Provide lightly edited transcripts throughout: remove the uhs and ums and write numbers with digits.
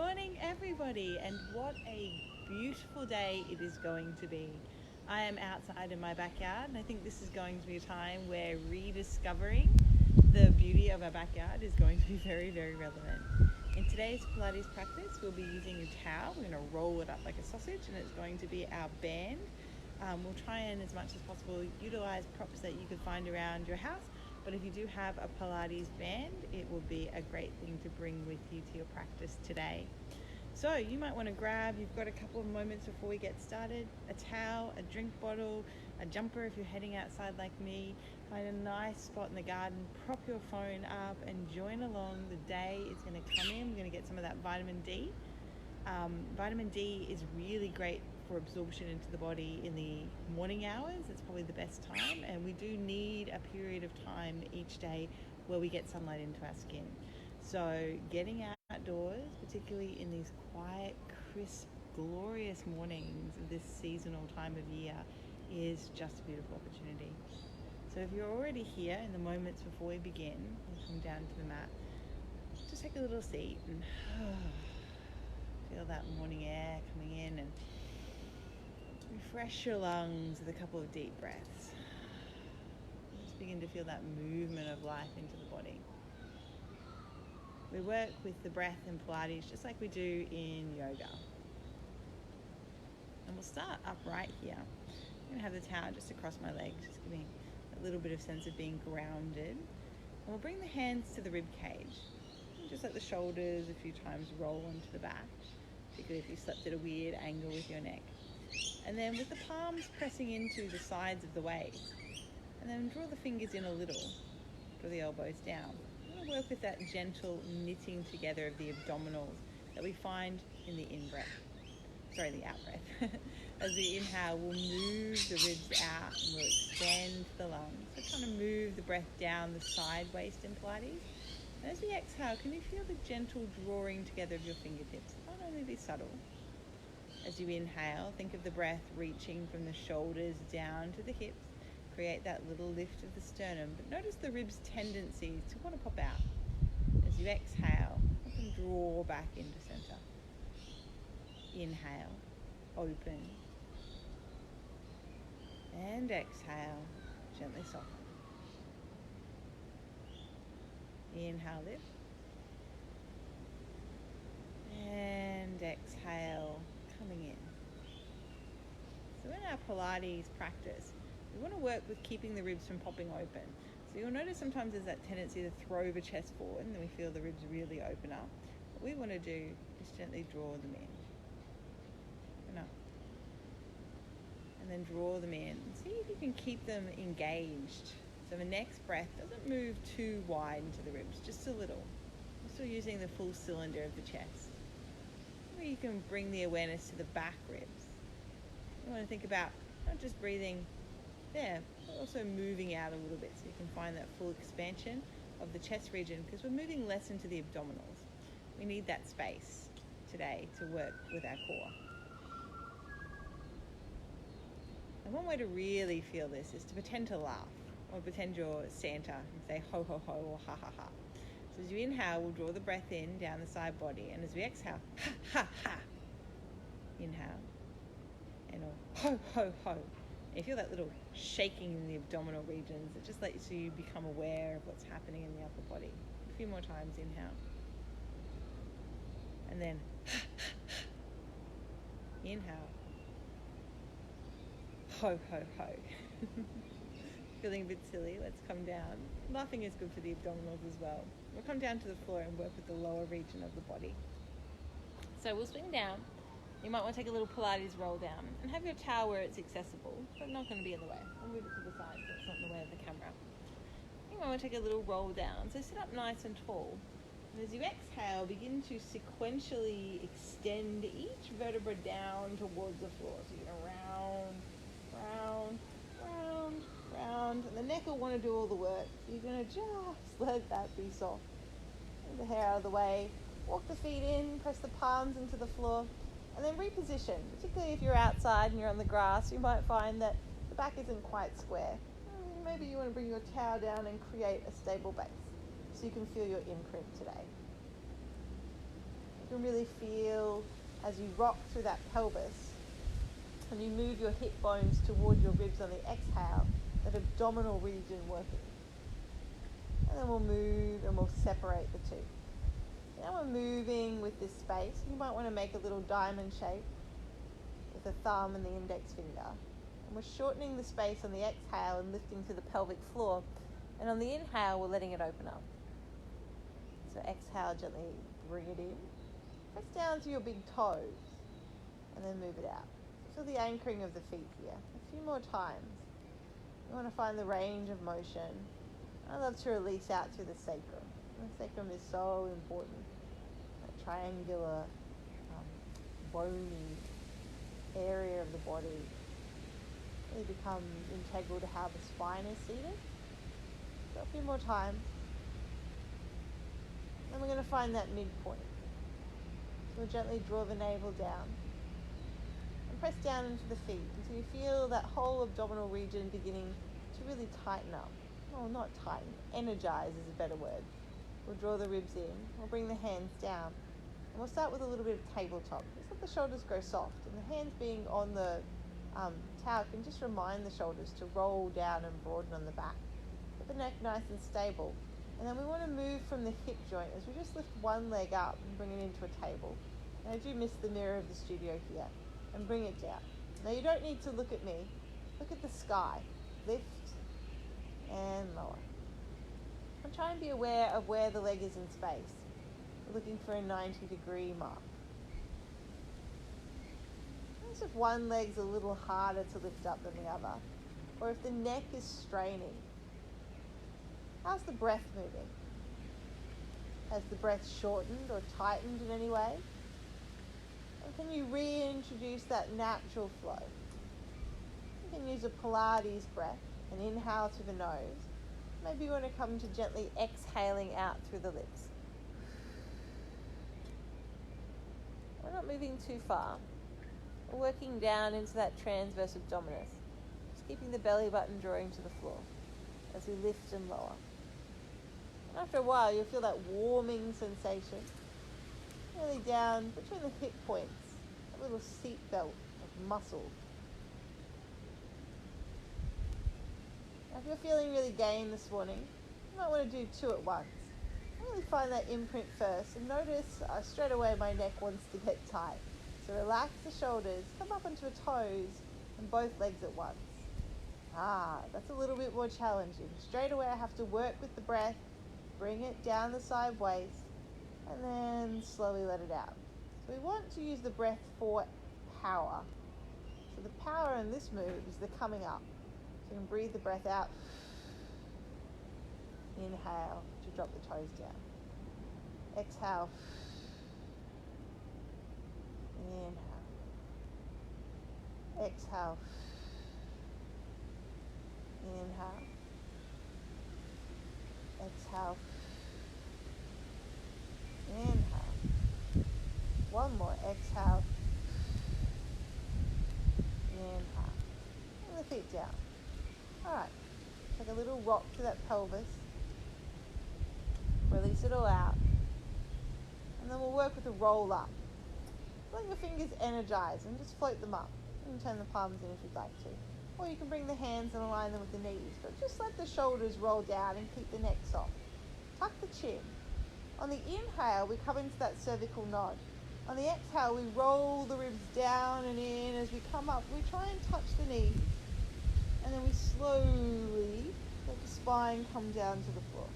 morning, everybody, and what a beautiful day it is going to be. I am outside in my backyard, and I think this is going to be a time where rediscovering the beauty of our backyard is going to be very, very relevant. In today's Pilates practice, we'll be using a towel. We're going to roll it up like a sausage, and it's going to be our band. We'll try and, as much as possible, utilize props that you could find around your house. But if you do have a Pilates band, it will be a great thing to bring with you to your practice today. So you might want to grab, you've got a couple of moments before we get started, a towel, a drink bottle, a jumper if you're heading outside like me. Find a nice spot in the garden, prop your phone up and join along. The day is going to come in. We're going to get some of that vitamin D. Vitamin D is really great for absorption into the body in the morning hours. It's probably the best time, and we do need a period of time each day where we get sunlight into our skin. So getting outdoors, particularly in these quiet, crisp, glorious mornings of this seasonal time of year, is just a beautiful opportunity. So if you're already here in the moments before we begin, we'll come down to the mat. Just take a little seat and feel that morning air coming in, and refresh your lungs with a couple of deep breaths. Just begin to feel that movement of life into the body. We work with the breath in Pilates just like we do in yoga. And we'll start upright here. I'm going to have the towel just across my legs, just giving a little bit of sense of being grounded. And we'll bring the hands to the rib cage. Just let the shoulders a few times roll onto the back, particularly if you slept at a weird angle with your neck. And then with the palms pressing into the sides of the waist, and then draw the fingers in a little, draw the elbows down. We're going to work with that gentle knitting together of the abdominals that we find in the the out breath. As we inhale, we'll move the ribs out and we'll extend the lungs. So kind of move the breath down the side waist in Pilates. And as we exhale, can you feel the gentle drawing together of your fingertips? It might only be subtle. As you inhale, think of the breath reaching from the shoulders down to the hips. Create that little lift of the sternum, but notice the ribs' tendencies to want to pop out. As you exhale, let them draw back into center. Inhale, open. And exhale, gently soften. Inhale, lift. And exhale, coming in. So in our Pilates practice, we want to work with keeping the ribs from popping open. So you'll notice sometimes there's that tendency to throw the chest forward, and then we feel the ribs really open up. What we want to do is gently draw them in. And up. And then draw them in. See if you can keep them engaged. So the next breath doesn't move too wide into the ribs, just a little. We're still using the full cylinder of the chest. Where you can bring the awareness to the back ribs. You want to think about not just breathing there, but also moving out a little bit so you can find that full expansion of the chest region, because we're moving less into the abdominals. We need that space today to work with our core. And one way to really feel this is to pretend to laugh, or pretend you're Santa and say ho ho ho or ha ha ha. So as you inhale, we'll draw the breath in down the side body, and as we exhale, ha ha ha. Inhale, and ho ho ho. And you feel that little shaking in the abdominal regions. It just lets you become aware of what's happening in the upper body. A few more times, inhale. And then inhale. Ho ho ho. Feeling a bit silly, let's come down. Laughing is good for the abdominals as well. We'll come down to the floor and work with the lower region of the body. So we'll swing down. You might want to take a little Pilates roll down and have your towel where it's accessible, but not going to be in the way. I'll move it to the side so it's not in the way of the camera. You might want to take a little roll down. So sit up nice and tall. And as you exhale, begin to sequentially extend each vertebra down towards the floor. So you're going to round, round, round, round. And the neck will want to do all the work. So you're going to just let that be soft. Move the hair out of the way. Walk the feet in, press the palms into the floor. And then reposition, particularly if you're outside and you're on the grass, you might find that the back isn't quite square. Maybe you want to bring your towel down and create a stable base so you can feel your imprint today. If can really feel as you rock through that pelvis and you move your hip bones toward your ribs on the exhale, that abdominal region working. And then we'll move and we'll separate the two. Now we're moving with this space. You might want to make a little diamond shape with the thumb and the index finger. And we're shortening the space on the exhale and lifting to the pelvic floor. And on the inhale, we're letting it open up. So exhale, gently bring it in. Press down to your big toes and then move it out. Feel the anchoring of the feet here. A few more times. You want to find the range of motion. I love to release out through the sacrum. The sacrum is so important. That triangular, bony area of the body really becomes integral to how the spine is seated. So a few more times. Then we're going to find that midpoint. So we'll gently draw the navel down and press down into the feet until you feel that whole abdominal region beginning to really tighten up. Well, not tighten, energize is a better word. We'll draw the ribs in, we'll bring the hands down, and we'll start with a little bit of tabletop. Just let the shoulders grow soft, and the hands being on the towel can just remind the shoulders to roll down and broaden on the back. Get the neck nice and stable. And then we want to move from the hip joint as we just lift one leg up and bring it into a table. And I do miss the mirror of the studio here. And bring it down. Now you don't need to look at me. Look at the sky. Lift and lower. And try and be aware of where the leg is in space. We're looking for a 90-degree mark. Notice if one leg's a little harder to lift up than the other, or if the neck is straining. How's the breath moving? Has the breath shortened or tightened in any way? And can you reintroduce that natural flow? You can use a Pilates breath, an inhale through the nose. Maybe you want to come to gently exhaling out through the lips. We're not moving too far. We're working down into that transverse abdominis, just keeping the belly button drawing to the floor as we lift and lower. And after a while, you'll feel that warming sensation really down between the hip points, a little seat belt of muscle. Now, if you're feeling really gained this morning, you might want to do two at once. Really find that imprint first and notice straight away my neck wants to get tight. So relax the shoulders, come up onto your toes and both legs at once. That's a little bit more challenging. Straight away I have to work with the breath, bring it down the side waist, and then slowly let it out. So we want to use the breath for power. So the power in this move is the coming up. So you can breathe the breath out. Inhale to drop the toes down. Exhale. Inhale. Exhale. Inhale. Exhale. Inhale. One more. Exhale. Inhale. And the feet down. Alright. Take a little rock to that pelvis. Release it all out. And then we'll work with a roll up. Let your fingers energize and just float them up. You can turn the palms in if you'd like to. Or you can bring the hands and align them with the knees. But just let the shoulders roll down and keep the neck soft. Tuck the chin. On the inhale, we come into that cervical nod. On the exhale, we roll the ribs down and in. As we come up, we try and touch the knees. And then we slowly let the spine come down to the floor.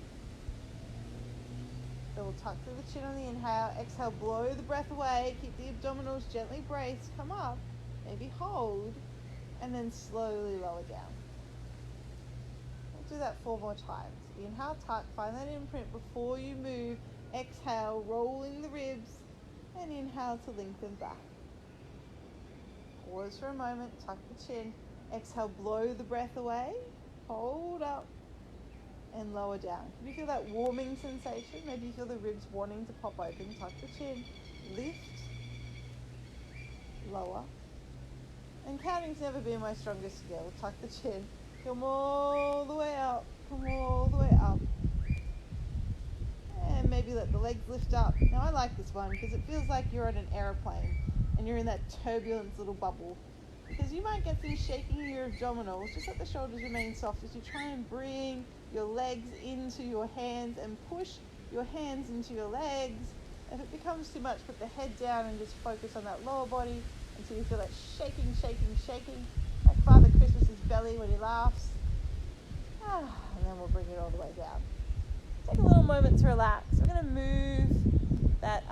So we'll tuck through the chin on the inhale. Exhale, blow the breath away. Keep the abdominals gently braced. Come up. Maybe hold. And then slowly lower down. We'll do that 4 more times. Inhale, tuck. Find that imprint before you move. Exhale, rolling the ribs. And inhale to lengthen back. Pause for a moment. Tuck the chin. Exhale, blow the breath away. Hold up. And lower down. Can you feel that warming sensation? Maybe you feel the ribs wanting to pop open. Tuck the chin. Lift. Lower. And counting's never been my strongest skill. Tuck the chin. Come all the way up. Come all the way up. And maybe let the legs lift up. Now I like this one because it feels like you're on an aeroplane and you're in that turbulence little bubble. Because you might get some shaking of your abdominals. Just let the shoulders remain soft as you try and bring your legs into your hands and push your hands into your legs. If it becomes too much, put the head down and just focus on that lower body until you feel that shaking, shaking, shaking. Like Father Christmas's belly when he laughs. And then we'll bring it all the way down. Take a little moment to relax. We're going to move that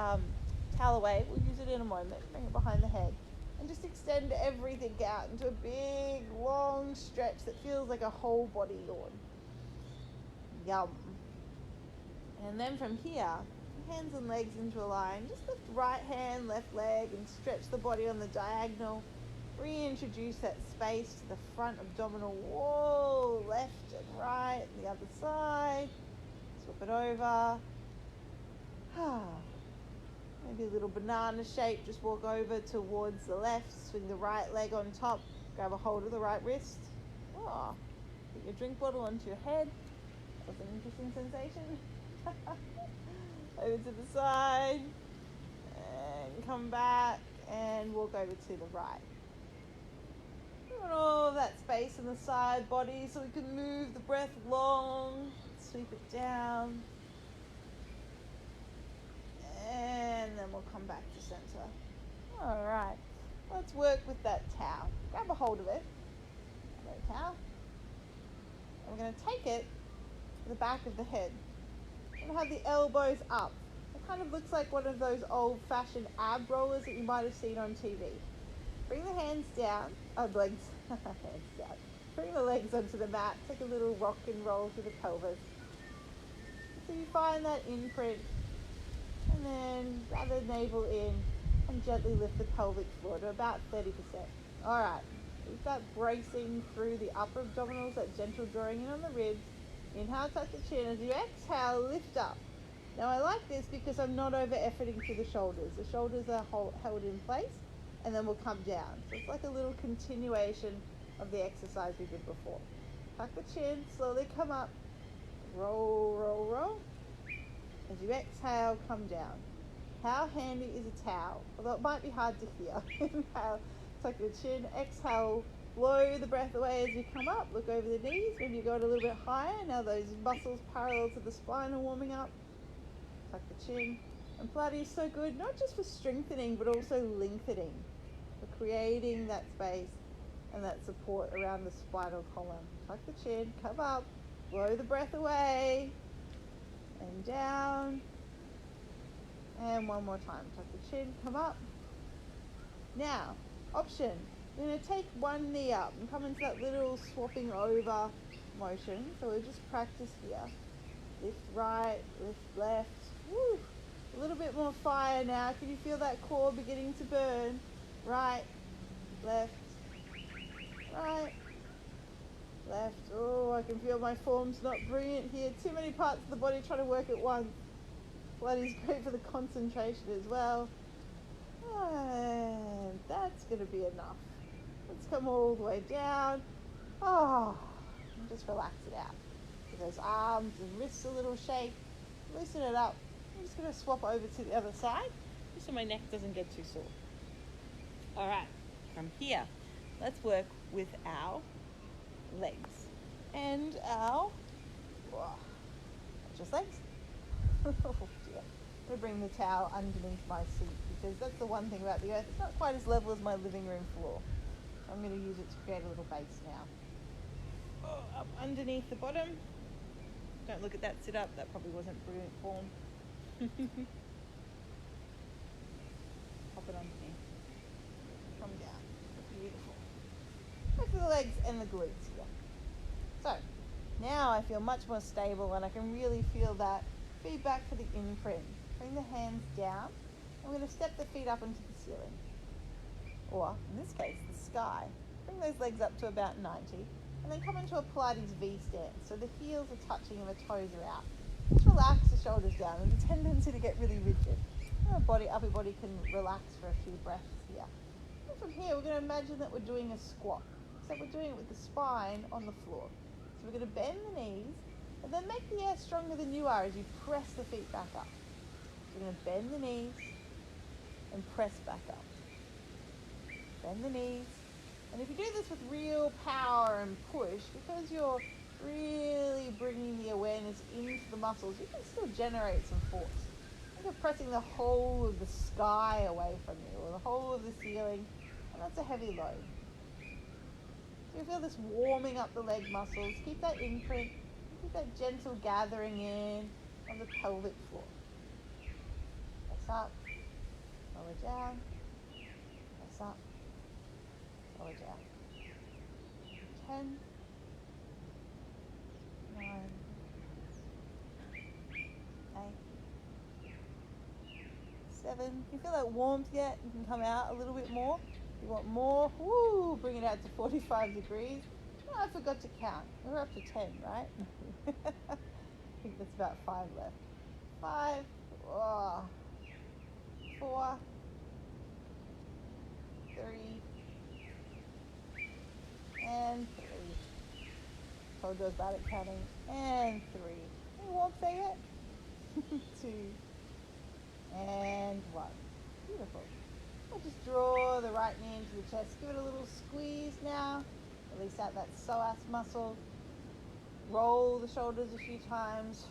towel away. We'll use it in a moment. Bring it behind the head. And just extend everything out into a big, long stretch that feels like a whole body yawn. Yum. And then from here, hands and legs into a line. Just lift right hand, left leg, and stretch the body on the diagonal. Reintroduce that space to the front abdominal wall, left and right, and the other side. Swap it over. Maybe a little banana shape. Just walk over towards the left. Swing the right leg on top. Grab a hold of the right wrist. Put your drink bottle onto your head. That's an interesting sensation. Over to the side. And come back. And walk over to the right. We want all of that space in the side body so we can move the breath long. Sweep it down. And then we'll come back to center. All right. Let's work with that towel. Grab a hold of it. That towel. And we're going to take it to the back of the head. And have the elbows up. It kind of looks like one of those old-fashioned ab rollers that you might have seen on TV. Bring the hands down. Legs. Hands down. Bring the legs onto the mat. Take a little rock and roll through the pelvis. So you find that imprint. And then grab the navel in and gently lift the pelvic floor to about 30%. All right. Keep that bracing through the upper abdominals, that gentle drawing in on the ribs. Inhale, touch the chin. As you exhale, lift up. Now I like this because I'm not over-efforting through the shoulders. The shoulders are held in place and then we'll come down. So it's like a little continuation of the exercise we did before. Tuck the chin, slowly come up. Roll, roll, roll. As you exhale, come down. How handy is a towel? Although it might be hard to hear. Inhale, tuck the chin. Exhale, blow the breath away as you come up. Look over the knees. Maybe you go a little bit higher. Now those muscles parallel to the spine are warming up. Tuck the chin. And Pilates is so good, not just for strengthening, but also lengthening. For creating that space and that support around the spinal column. Tuck the chin, come up, blow the breath away. And down. And one more time. Tuck the chin, come up. Now, option. We're going to take one knee up and come into that little swapping over motion. So we'll just practice here. Lift right, lift left. Woo. A little bit more fire now. Can you feel that core beginning to burn? Right, left, right, left. Oh, I can feel my form's not brilliant here. Too many parts of the body trying to work at once. Pilates is great for the concentration as well. And that's going to be enough. Let's come all the way down. And just relax it out. Give those arms and wrists a little shake. Loosen it up. I'm just going to swap over to the other side just so my neck doesn't get too sore. All right, from here, let's work with our legs and our just legs. Oh dear. I'm going to bring the towel underneath my seat because that's the one thing about the earth. It's not quite as level as my living room floor. I'm going to use it to create a little base now. Up underneath the bottom. Don't look at that sit up. That probably wasn't brilliant form. Pop it underneath. Come down. Beautiful. Go for the legs and the glutes here. So, now I feel much more stable and I can really feel that feedback for the imprint. Bring the hands down. I'm going to step the feet up into the ceiling. Or, in this case, the sky. Bring those legs up to about 90. And then come into a Pilates V stance. So the heels are touching and the toes are out. Just relax the shoulders down. There's a tendency to get really rigid. Upper body can relax for a few breaths here. And from here, we're going to imagine that we're doing a squat. Except we're doing it with the spine on the floor. So we're going to bend the knees And then make the air stronger than you are as you press the feet back up. You're going to bend the knees and press back up. Bend the knees. And if you do this with real power and push, because you're really bringing the awareness into the muscles, you can still generate some force. Think of pressing the whole of the sky away from you, or the whole of the ceiling, and that's a heavy load. So you feel this warming up the leg muscles. Keep that imprint. Keep that gentle gathering in on the pelvic floor. Press up, lower down, press up, lower down. 10, 9, 8, 7. You feel that warmth yet? You can come out a little bit more. If you want more, woo, bring it out to 45 degrees. Oh, I forgot to count. We're up to 10, right? I think that's about 5 left. 5, 4, 3, and 3. Told you I was bad at counting. And 3. Any warmth there yet? 2, and 1. Beautiful. We'll just draw the right knee into the chest. Give it a little squeeze now. Release out that psoas muscle. Roll the shoulders a few times.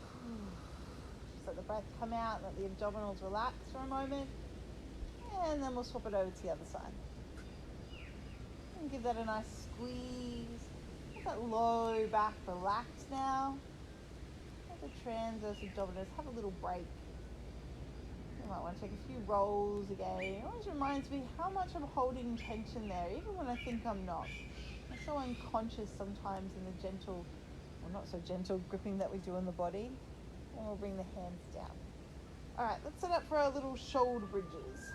Just let the breath come out. Let the abdominals relax for a moment. And then we'll swap it over to the other side. And give that a nice squeeze. Let that low back relax now. Let the transverse abdominis have a little break. You might want to take a few rolls again. It always reminds me how much I'm holding tension there, even when I think I'm not. I'm so unconscious sometimes in the gentle, or not so gentle, gripping that we do on the body. And we'll bring the hands down. Alright, let's set up for our little shoulder bridges.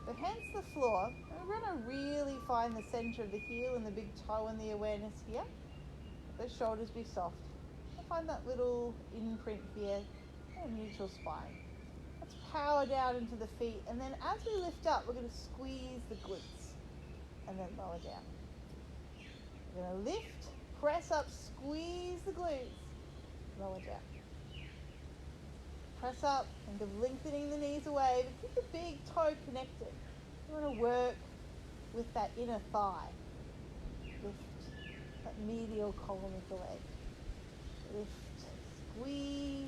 The hands to the floor. We're going to really find the center of the heel and the big toe and the awareness here. Let those shoulders be soft. I'll find that little imprint here and neutral spine. Let's power down into the feet, and then as we lift up, we're going to squeeze the glutes and then lower down. We're going to lift, press up, squeeze the glutes, lower down. Press up, think of lengthening the knees away, but keep the big toe connected. You want to work with that inner thigh. Lift that medial column of the leg. Lift, squeeze.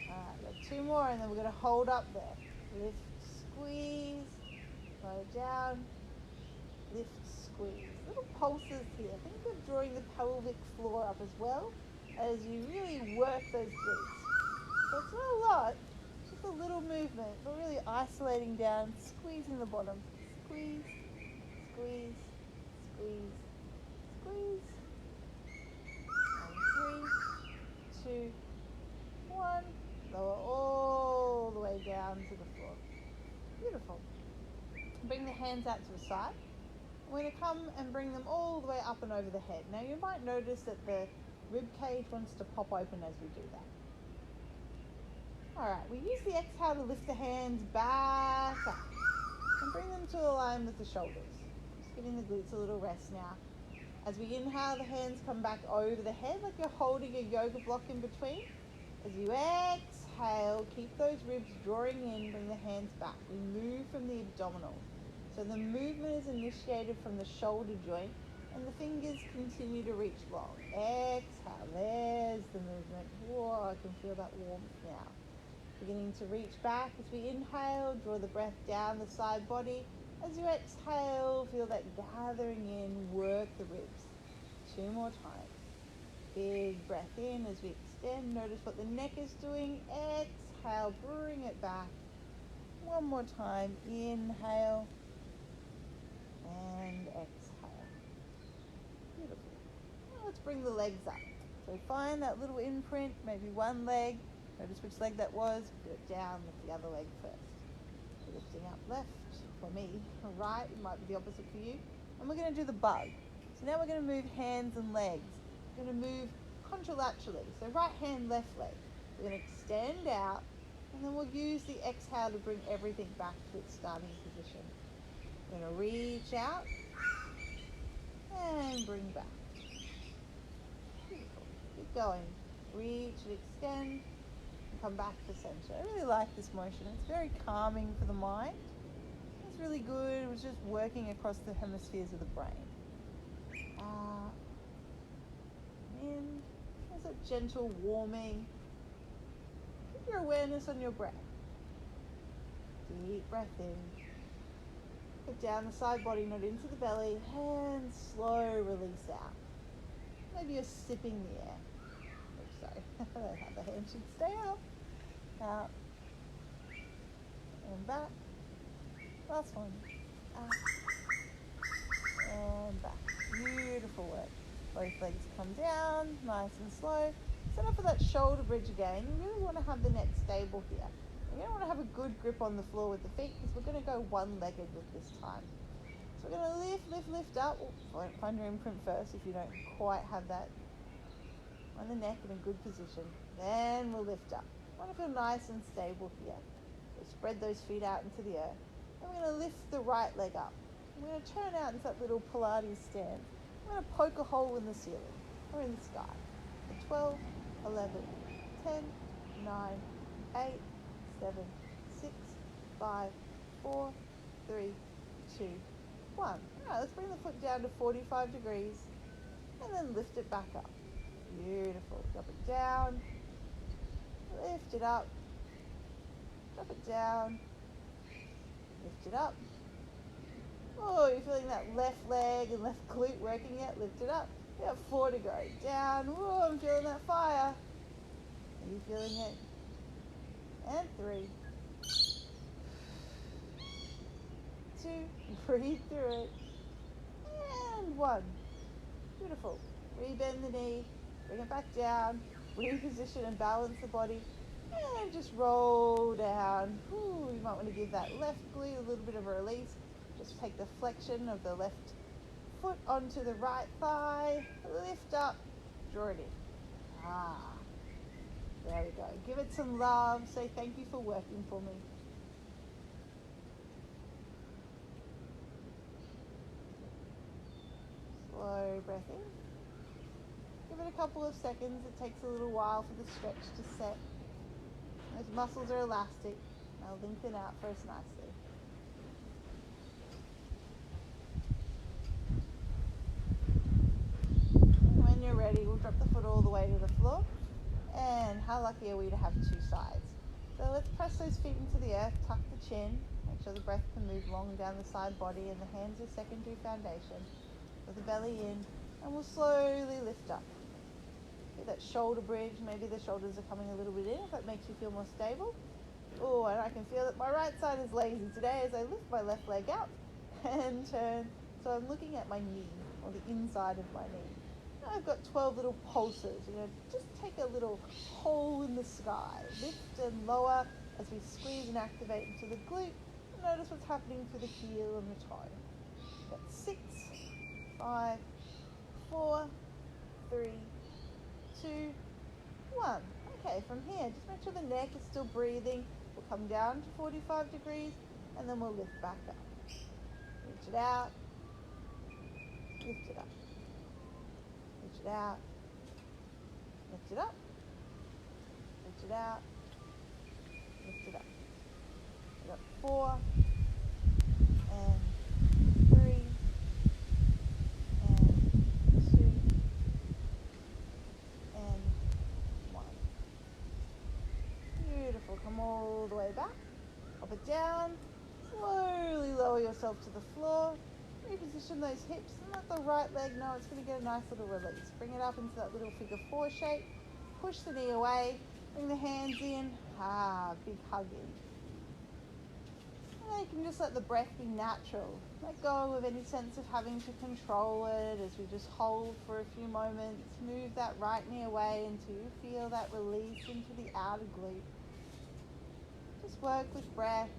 Alright, we got 2 more, and then we're going to hold up there. Lift, squeeze, lower down, lift, squeeze. Little pulses here. Think of drawing the pelvic floor up as well as you really work those glutes. So it's not a lot, just a little movement, but really isolating down, squeezing the bottom. Squeeze, squeeze, squeeze, squeeze. And 3, 2, 1. Lower all the way down to the floor. Beautiful. Bring the hands out to the side. We're going to come and bring them all the way up and over the head. Now you might notice that the rib cage wants to pop open as we do that. Alright, we use the exhale to lift the hands back up and bring them to align with the shoulders. Just giving the glutes a little rest now. As we inhale, the hands come back over the head like you're holding a yoga block in between. As you exhale, keep those ribs drawing in, bring the hands back. We move from the abdominal. So the movement is initiated from the shoulder joint and the fingers continue to reach long. Exhale, there's the movement. Whoa, I can feel that warmth now. Beginning to reach back as we inhale, draw the breath down the side body. As you exhale, feel that gathering in, work the ribs. 2 more times. Big breath in as we extend. Notice what the neck is doing. Exhale, bring it back. 1 more time. Inhale and exhale. Beautiful. Now let's bring the legs up. So find that little imprint, maybe one leg. Notice which leg that was. Put it down with the other leg first. Lifting up left for me. Right, it might be the opposite for you. And we're going to do the bug. So now we're going to move hands and legs. We're going to move contralaterally. So right hand, left leg. We're going to extend out, and then we'll use the exhale to bring everything back to its starting position. We're going to reach out and bring back. Beautiful. Keep going. reach and extend, and come back to center. I really like this motion. It's very calming for the mind. It's really good. It was just working across the hemispheres of the brain. Out, in. There's a gentle warming. Keep your awareness on your breath. Deep breath in. Put down the side body, not into the belly, and slow release out. Maybe you're sipping the air. Oops, sorry. The hand should stay up. Out. And back. Last one. Out. And back. Beautiful work. Both legs come down, nice and slow. Set up for that shoulder bridge again. You really want to have the neck stable here. You don't want to have a good grip on the floor with the feet because we're going to go one-legged with this time. So we're going to lift up. Find your imprint first if you don't quite have that on the neck in a good position. Then we'll lift up. I want to feel nice and stable here. So spread those feet out into the earth. And we're going to lift the right leg up. We're going to turn out into that little Pilates stand. We're going to poke a hole in the ceiling or in the sky. 12, 11, 10, 9, 8, 7, 6, 5, 4, 3, 2, 1. All right, let's bring the foot down to 45 degrees and then lift it back up. Beautiful. Drop it down, lift it up, drop it down, lift it up. Oh, you're feeling that left leg and left glute working yet? Lift it up. You have 4 to go. Down. Oh, I'm feeling that fire. Are you feeling it? And 3. 2. Breathe through it. And 1. Beautiful. Rebend the knee. Bring it back down. Reposition and balance the body. And just roll down. Ooh, you might want to give that left glute a little bit of a release. Just take the flexion of the left foot onto the right thigh. Lift up. Draw it in. There we go. Give it some love. Say thank you for working for me. Slow breath in. Give it a couple of seconds. It takes a little while for the stretch to set. Those muscles are elastic. They'll lengthen out for us nicely. When you're ready, we'll drop the foot all the way to the floor. And how lucky are we to have 2 sides? So let's press those feet into the earth, tuck the chin, make sure the breath can move long down the side body and the hands are secondary foundation. With the belly in, and we'll slowly lift up. Get that shoulder bridge, maybe the shoulders are coming a little bit in if that makes you feel more stable. Oh, and I can feel that my right side is lazy today as I lift my left leg out and turn. So I'm looking at my knee, or the inside of my knee. I've got 12 little pulses. Just take a little hole in the sky. Lift and lower as we squeeze and activate into the glute. And notice what's happening to the heel and the toe. Got 6, 5, 4, 3, 2, 1. Okay, from here, just make sure the neck is still breathing. We'll come down to 45 degrees and then we'll lift back up. Reach it out. Lift it up. Reach it out. Lift it up. Reach it out. Lift it up. We got 4 and 3 and 2 and 1. Beautiful. Come all the way back. Up it down. Slowly lower yourself to the floor. Reposition those hips and let the right leg know it's going to get a nice little release. Bring it up into that little figure 4 shape. Push the knee away. Bring the hands in. Big hug in. And then you can just let the breath be natural. Let go of any sense of having to control it as we just hold for a few moments. Move that right knee away until you feel that release into the outer glute. Just work with breath.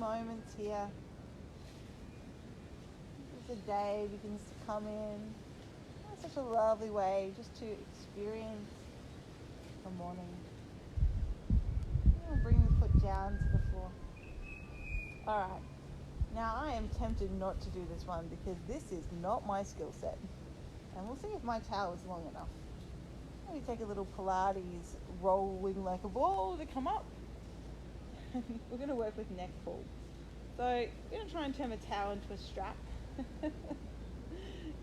Moments here as the day begins to come in. It's such a lovely way just to experience the morning. I'll bring the foot down to the floor. All right. Now I am tempted not to do this one because this is not my skill set. And we'll see if my towel is long enough. Maybe take a little Pilates rolling like a ball to come up. We're going to work with neck pull. So we're going to try and turn a towel into a strap.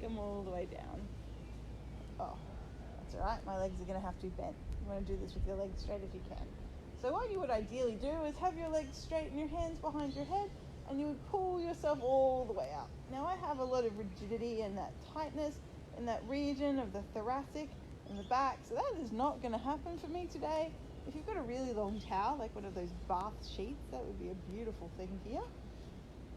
Come all the way down. Oh, that's all right. My legs are going to have to be bent. You want to do this with your legs straight if you can. So what you would ideally do is have your legs straight and your hands behind your head, and you would pull yourself all the way up. Now I have a lot of rigidity and that tightness in that region of the thoracic and the back, so that is not going to happen for me today. If you've got a really long towel, like one of those bath sheets, that would be a beautiful thing here.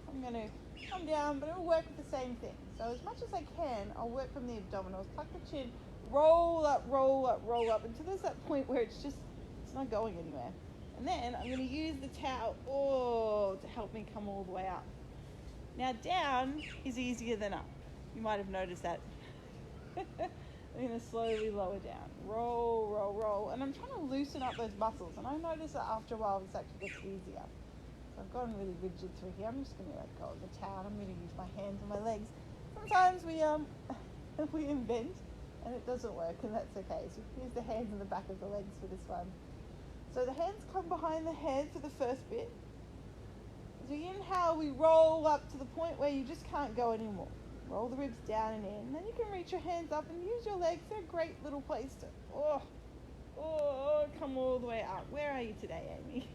I'm going to come down, but it will work with the same thing. So as much as I can, I'll work from the abdominals, tuck the chin, roll up, roll up, roll up, until there's that point where it's not going anywhere. And then I'm going to use the towel to help me come all the way up. Now down is easier than up. You might have noticed that. I'm going to slowly lower down. Roll, roll, roll. And I'm trying to loosen up those muscles. And I notice that after a while this actually gets easier. So I've gotten really rigid through here. I'm just going to let go of the towel. I'm going to use my hands and my legs. Sometimes we invent and it doesn't work, and that's okay. So use the hands and the back of the legs for this one. So the hands come behind the head for the first bit. As we inhale, we roll up to the point where you just can't go anymore. Roll the ribs down and in. Then you can reach your hands up and use your legs. They're a great little place to, come all the way up. Where are you today, Amy?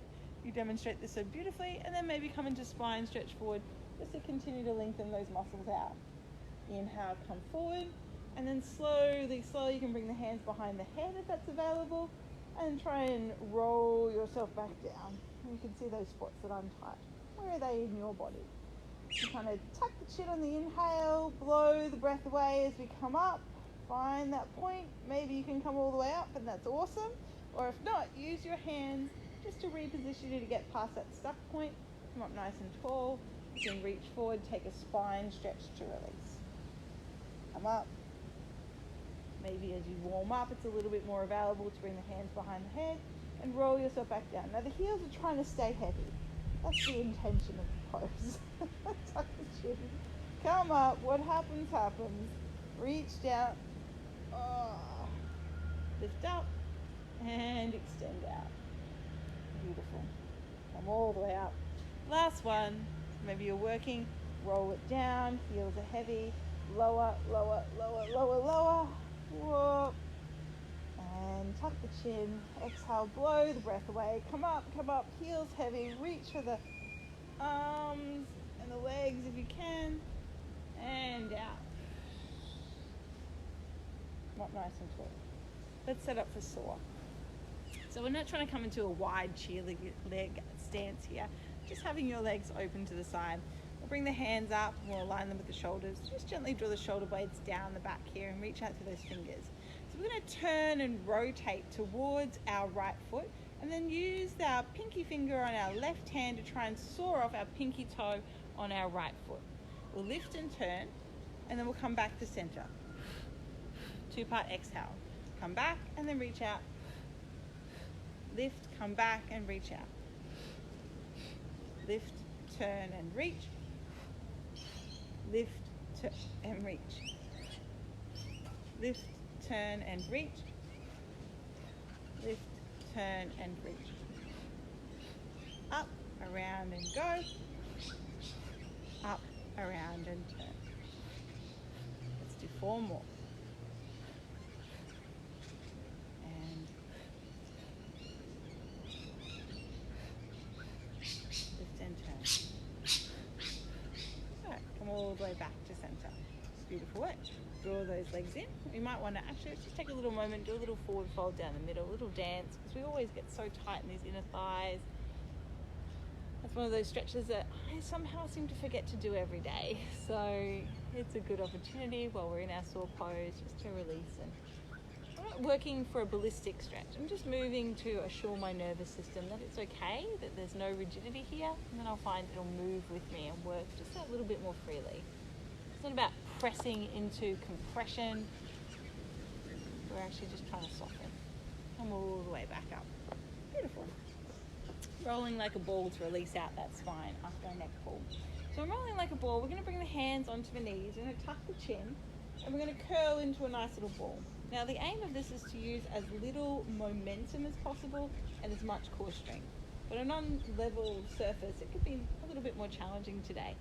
You demonstrate this so beautifully. And then maybe come into spine, stretch forward, just to continue to lengthen those muscles out. Inhale, come forward. And then slowly, you can bring the hands behind the head if that's available. And try and roll yourself back down. And you can see those spots that untight. Where are they in your body? You kind of tuck the chin on the inhale, blow the breath away as we come up. Find that point. Maybe you can come all the way up, and that's awesome. Or if not, use your hands just to reposition you to get past that stuck point. Come up nice and tall. You can reach forward, take a spine stretch to release. Come up. Maybe as you warm up, it's a little bit more available to bring the hands behind the head and roll yourself back down. Now the heels are trying to stay heavy. That's the intention of the pose. Tuck the chin. Come up. What happens, happens. Reach down. Lift up and extend out. Beautiful. Come all the way up. Last one. Maybe you're working. Roll it down. Heels are heavy. Lower, lower, lower, lower, lower. Whoa. And tuck the chin. Exhale, blow the breath away. Come up, heels heavy. Reach for the arms and the legs if you can. And out. Come up nice and tall. Let's set up for saw. So we're not trying to come into a wide cheer leg stance here. Just having your legs open to the side. We'll bring the hands up and we'll align them with the shoulders. Just gently draw the shoulder blades down the back here and reach out to those fingers. So we're going to turn and rotate towards our right foot and then use our pinky finger on our left hand to try and saw off our pinky toe on our right foot. We'll lift and turn and then we'll come back to center. 2-part exhale. Come back and then reach out. Lift, come back and reach out. Lift, turn and reach. Lift, turn and reach. Lift, turn and reach. Lift, turn and reach. Up, around and go. Up, around and turn. Let's do 4 more. And lift and turn. All right, come all the way back to center. Beautiful work. Draw those legs in. We might want to actually just take a little moment, do a little forward fold down the middle, a little dance, because we always get so tight in these inner thighs. That's one of those stretches that I somehow seem to forget to do every day. So it's a good opportunity while we're in our sore pose just to release. And I'm not working for a ballistic stretch. I'm just moving to assure my nervous system that it's okay, that there's no rigidity here, and then I'll find it'll move with me and work just a little bit more freely. It's not about pressing into compression. We're actually just trying to soften. Come all the way back up. Beautiful. rolling like a ball to release out that spine after our neck pull. So I'm rolling like a ball. We're going to bring the hands onto the knees. We're going to tuck the chin, and we're going to curl into a nice little ball. Now the aim of this is to use as little momentum as possible and as much core strength. But a non-level surface, it could be a little bit more challenging today.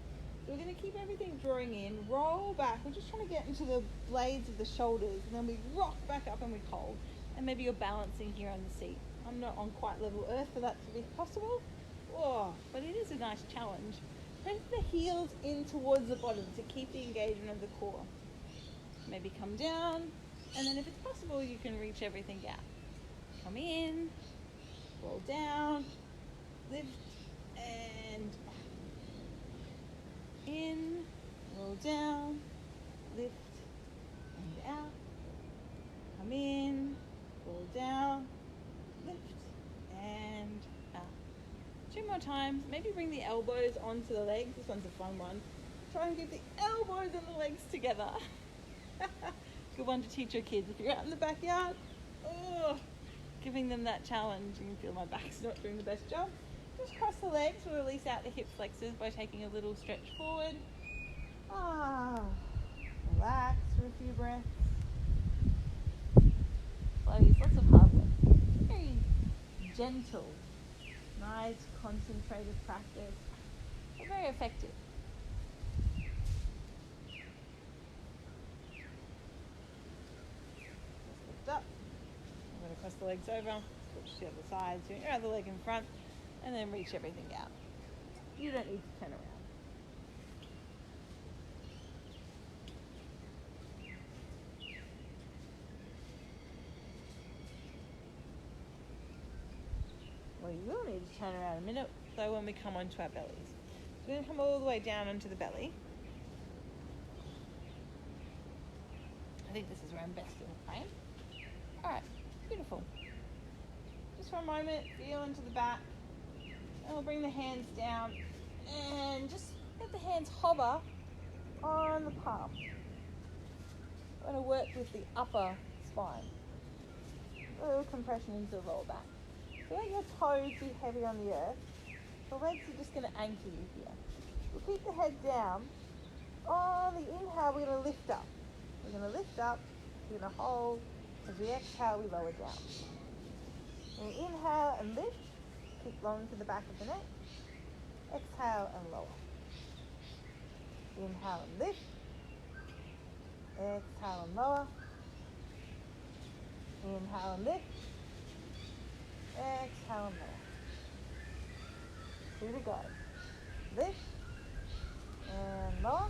So we're going to keep everything drawing in, roll back. We're just trying to get into the blades of the shoulders, and then we rock back up and we hold. And maybe you're balancing here on the seat. I'm not on quite level earth for that to be possible. Oh, but it is a nice challenge. Press the heels in towards the bottom to keep the engagement of the core. Maybe come down, and then if it's possible, you can reach everything out. Come in, roll down, lift, and in, roll down, lift, and out. Come in, roll down, lift, and out. 2 more times. Maybe bring the elbows onto the legs. This one's a fun one. Try and get the elbows and the legs together. Good one to teach your kids if you're out in the backyard. Oh, giving them that challenge. You can feel my back's not doing the best job. Just cross the legs. We'll release out the hip flexors by taking a little stretch forward. Relax for a few breaths. Pilates, lots of hard work. Very gentle, nice, concentrated practice. But very effective. Just lift up. I'm going to cross the legs over. Switch to the other side. So your other leg in front. And then reach everything out. You don't need to turn around. Well, you will need to turn around in a minute, though, when we come onto our bellies. So we're going to come all the way down onto the belly. I think this is where I'm best in the frame. Alright, beautiful. Just for a moment, feel into the back. And we'll bring the hands down and just let the hands hover on the palm. We're going to work with the upper spine. A little compression into the lower back. So let your toes be heavy on the earth. The legs are just going to anchor you here. We'll keep the head down. On the inhale, we're going to lift up. We're going to lift up. We're going to hold. As we exhale, we lower down. And inhale and lift. Keep long to the back of the neck. Exhale and lower. Inhale and lift. Exhale and lower. Inhale and lift. Exhale and lower. 2 to go. Lift and lower.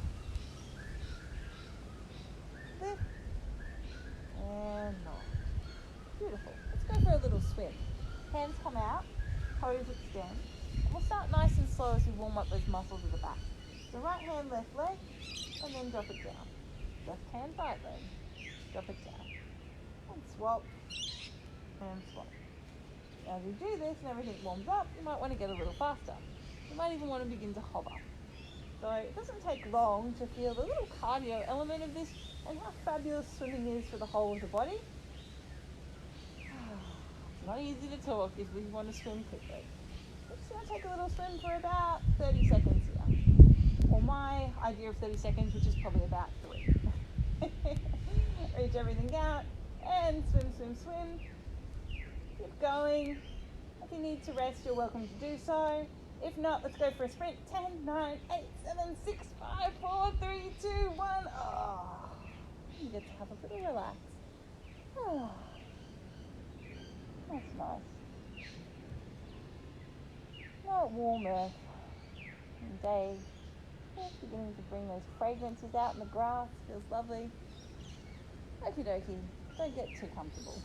Lift and lower. Beautiful. Let's go for a little swim. Hands come out, toes extend. And we'll start nice and slow as we warm up those muscles of the back. So right hand, left leg, and then drop it down. Left hand, right leg. Drop it down. And swap. And swap. As we do this and everything warms up, you might want to get a little faster. You might even want to begin to hover. So it doesn't take long to feel the little cardio element of this and how fabulous swimming is for the whole of the body. It's not easy to talk if we want to swim quickly. We're just going to take a little swim for about 30 seconds here. Or my idea of 30 seconds, which is probably about 3. Reach everything out and swim, swim, swim. Keep going. If you need to rest, you're welcome to do so. If not, let's go for a sprint. 10, 9, 8, 7, 6, 5, 4, 3, 2, 1. Oh, you get to have a little relax. Oh, that's nice. Not warm earth and day. Just beginning to bring those fragrances out in the grass. Feels lovely. Okie dokie. Don't get too comfortable.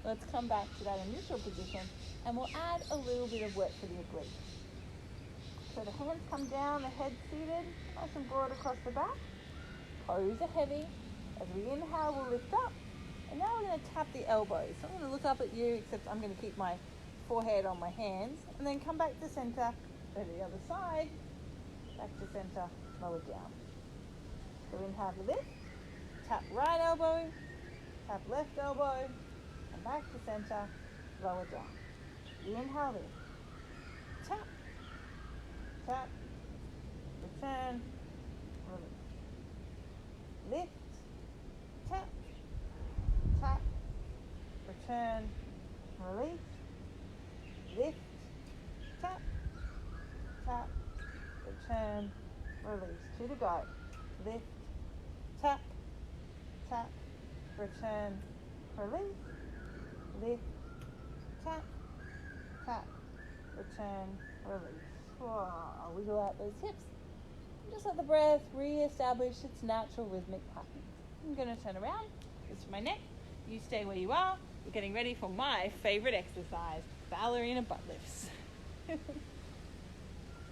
Let's come back to that initial position and we'll add a little bit of work for the obliques. So the hands come down, the head seated, nice and broad across the back. Toes are heavy. As we inhale, we'll lift up. And now we're going to tap the elbows. So I'm going to look up at you, except I'm going to keep my forehead on my hands. And then come back to center, go to the other side, back to center, lower down. So inhale to lift, tap right elbow, tap left elbow, and back to center, lower down. You inhale lift, tap, return, release. Lift, tap, tap, return, release. Lift, tap, tap, return, release. 2 to go. Lift, tap, tap, return, release. Lift, tap, tap, return, release. Whoa, wiggle out those hips. And just let the breath re-establish its natural rhythmic pattern. I'm going to turn around. This is my neck. You stay where you are. We're getting ready for my favorite exercise, ballerina butt lifts.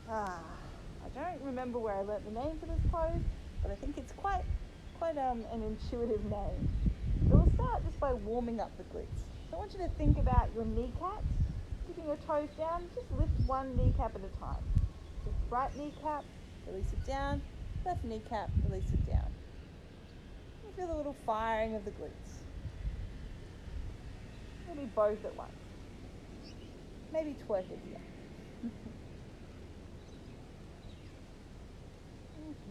I don't remember where I learnt the name for this pose, but I think it's quite an intuitive name. So we'll start just by warming up the glutes. So I want you to think about your kneecaps, keeping your toes down. Just lift one kneecap at a time. So right kneecap, release it down. Left kneecap, release it down. You feel a little firing of the glutes. Maybe both at once. Maybe twerk it here.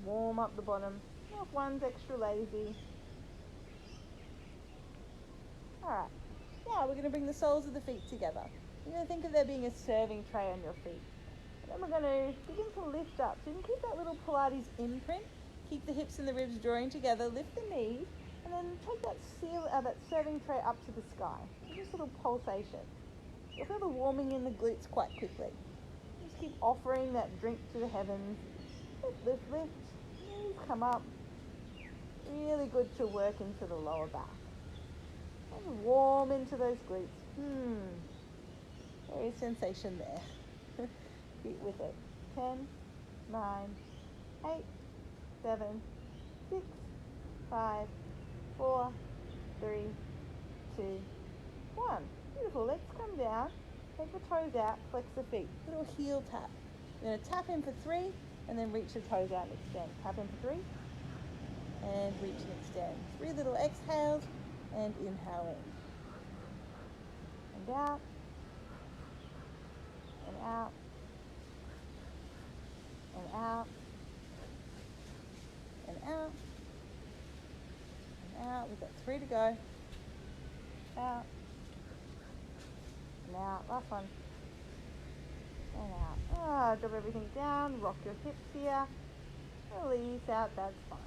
Warm up the bottom. If one's extra lazy. Alright, now we're going to bring the soles of the feet together. You're going to think of there being a serving tray on your feet. And then we're going to begin to lift up. So you can keep that little Pilates imprint. Keep the hips and the ribs drawing together. Lift the knees. And then take that serving tray up to the sky. So just a little pulsation. You'll feel the warming in the glutes quite quickly. Just keep offering that drink to the heavens. Lift, lift, lift. Knees come up. Really good to work into the lower back. And warm into those glutes. There is sensation there. Keep with it. 10, 9, 8, 7, 6, 5, 4, 3, 2, 1. Beautiful. Let's come down. Take the toes out. Flex the feet. Little heel tap. You're going to tap in for 3 and then reach the toes out and extend. Tap in for 3 and reach and extend. 3 little exhales and inhale in. And out. And out. And out. And out. And out. We've got 3 to go. Out. And out. Last one. And out. Drop everything down. Rock your hips here. Release out. That's fine.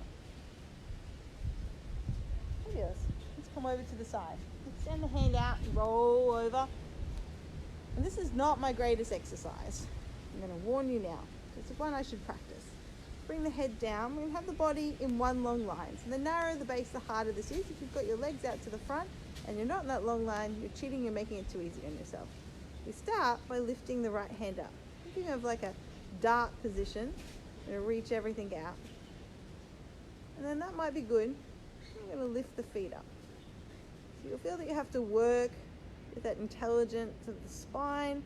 Fabulous. Let's come over to the side. Extend the hand out and roll over. And this is not my greatest exercise. I'm going to warn you now. It's one I should practice. Bring the head down. We're going to have the body in one long line. So the narrower the base, the harder this is. If you've got your legs out to the front and you're not in that long line, you're cheating, you're making it too easy on yourself. We start by lifting the right hand up. Thinking of like a dart position. You're going to reach everything out. And then that might be good. I'm going to lift the feet up. So you'll feel that you have to work with that intelligence of the spine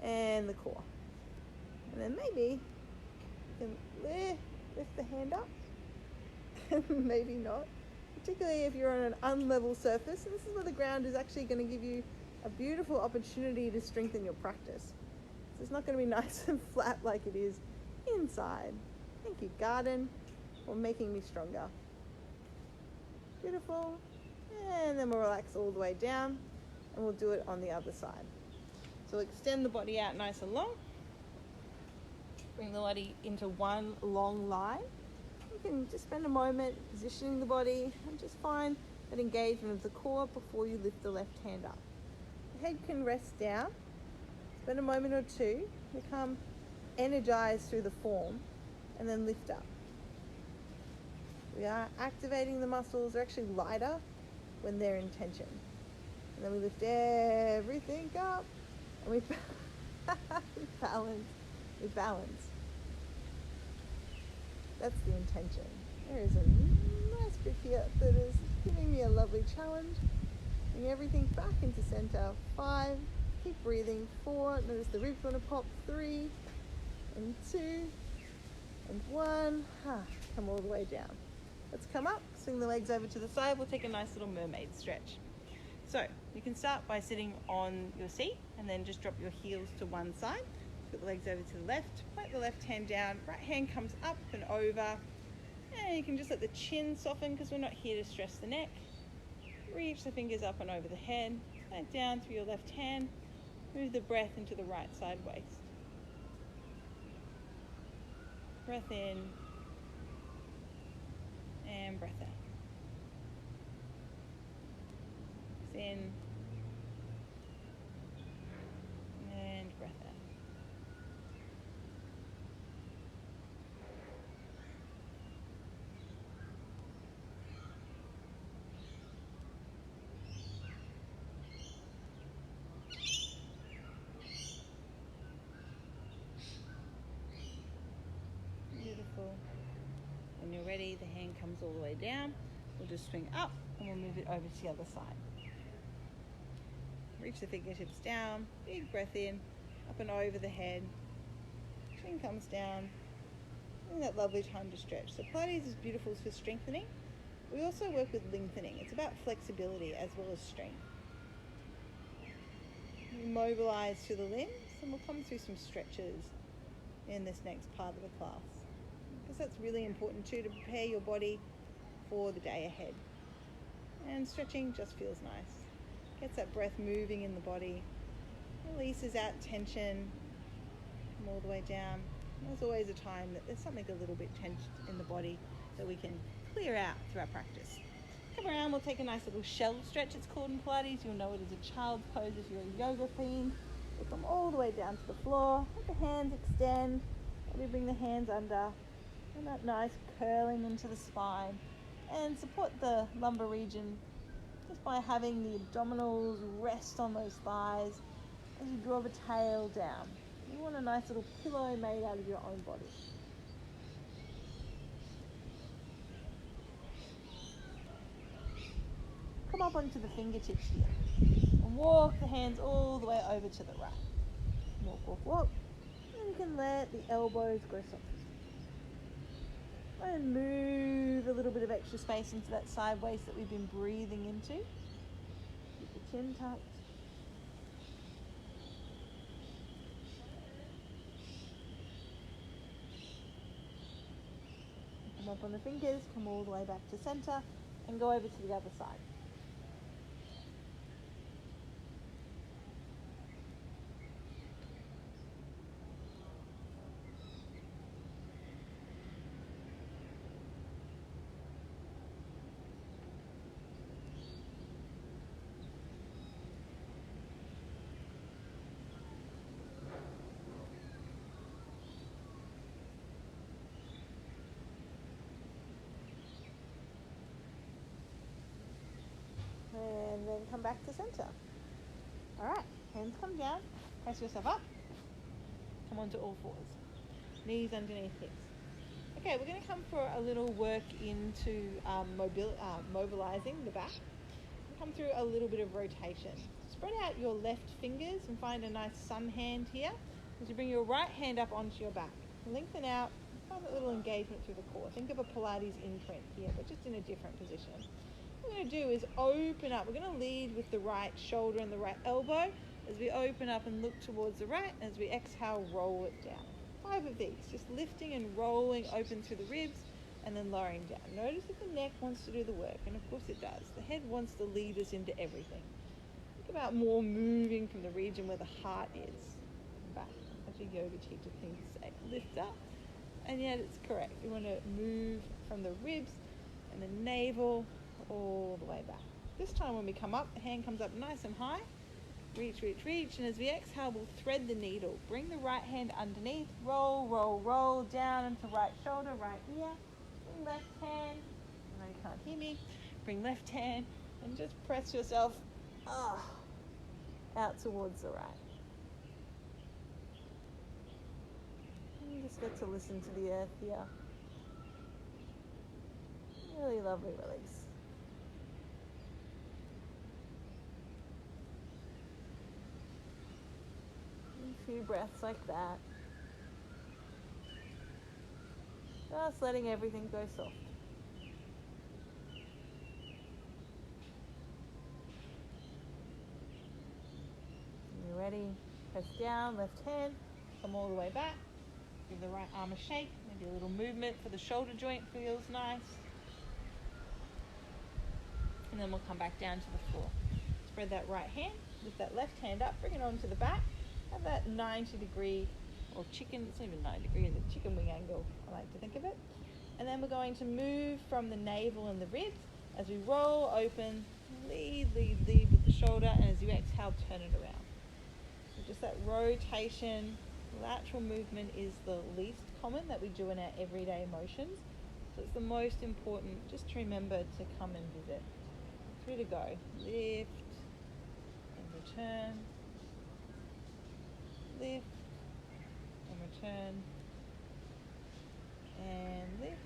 and the core. And then maybe you can lift the hand up. Maybe not. Particularly if you're on an unlevel surface. And this is where the ground is actually going to give you a beautiful opportunity to strengthen your practice. So it's not going to be nice and flat like it is inside. Thank you, garden, for making me stronger. Beautiful. And then we'll relax all the way down and we'll do it on the other side. So extend the body out nice and long. Bring the body into one long line. You can just spend a moment positioning the body and just find that engagement of the core before you lift the left hand up. The head can rest down. Spend a moment or two. Become energized through the form and then lift up. We are activating the muscles. They're actually lighter when they're in tension. And then we lift everything up and we balance. We balance. That's the intention. There is a nice bit here that is giving me a lovely challenge. Bring everything back into center. 5. Keep breathing. 4. Notice the ribs want to pop. 3 and 2 and 1. Come all the way down. Let's come up, swing the legs over to the side. We'll take a nice little mermaid stretch. So you can start by sitting on your seat and then just drop your heels to one side. Put the legs over to the left, point the left hand down, right hand comes up and over. And you can just let the chin soften because we're not here to stress the neck. Reach the fingers up and over the head, back down through your left hand. Move the breath into the right side waist. Breath in and breath out. Breath in and breath out. Beautiful. When you're ready, the hand comes all the way down. We'll just swing up and we'll move it over to the other side. Reach the fingertips down, big breath in, up and over the head. Chin comes down. And that lovely time to stretch. So Pilates is beautiful for strengthening. We also work with lengthening. It's about flexibility as well as strength. We mobilize to the limbs and we'll come through some stretches in this next part of the class. Because that's really important too, to prepare your body for the day ahead. And stretching just feels nice. Gets that breath moving in the body. Releases out tension from all the way down. There's always a time that there's something a little bit tensed in the body that we can clear out through our practice. Come around, we'll take a nice little shell stretch, it's called in Pilates. You'll know it as a child's pose if you're a yoga fiend. We'll come all the way down to the floor. Let the hands extend. Maybe bring the hands under. And that nice curling into the spine. And support the lumbar region just by having the abdominals rest on those thighs as you draw the tail down. You want a nice little pillow made out of your own body. Come up onto the fingertips here. And walk the hands all the way over to the right. Walk, walk, walk. And you can let the elbows go soft. And move a little bit of extra space into that side waist that we've been breathing into. Keep the chin tucked. Come up on the fingers, come all the way back to center, and go over to the other side. And then come back to center. All right, hands come down, press yourself up, come onto all fours, knees underneath hips. Okay, we're going to come for a little work into mobilizing the back. Come through a little bit of rotation. Spread out your left fingers and find a nice sun hand here as you bring your right hand up onto your back. Lengthen out, find a little engagement through the core. Think of a Pilates imprint here, but just in a different position. What we're going to do is open up. We're going to lead with the right shoulder and the right elbow as we open up and look towards the right. As we exhale, roll it down. 5 of these, just lifting and rolling open through the ribs and then lowering down. Notice that the neck wants to do the work, and of course it does. The head wants to lead us into everything. Think about more moving from the region where the heart is. Back, as your yoga teacher things say. Lift up, and yet it's correct. You want to move from the ribs and the navel all the way back. This time when we come up, the hand comes up nice and high. Reach, reach, reach, and as we exhale, we'll thread the needle. Bring the right hand underneath, roll, roll, roll, down into right shoulder, right ear. Bring left hand, I know you can't hear me, bring left hand, and just press yourself out towards the right. And you just get to listen to the earth here. Really lovely release. A few breaths like that. Just letting everything go soft. When you're ready, press down, left hand, come all the way back. Give the right arm a shake, maybe a little movement for the shoulder joint feels nice. And then we'll come back down to the floor. Spread that right hand, lift that left hand up, bring it onto the back. Have that 90 degree, or chicken, it's not even 90 degrees, it's chicken wing angle, I like to think of it. And then we're going to move from the navel and the ribs as we roll open, lead with the shoulder, and as you exhale, turn it around. So just that rotation, lateral movement is the least common that we do in our everyday motions. So it's the most important just to remember to come and visit. 3 to go. Lift and return. Lift and return. And lift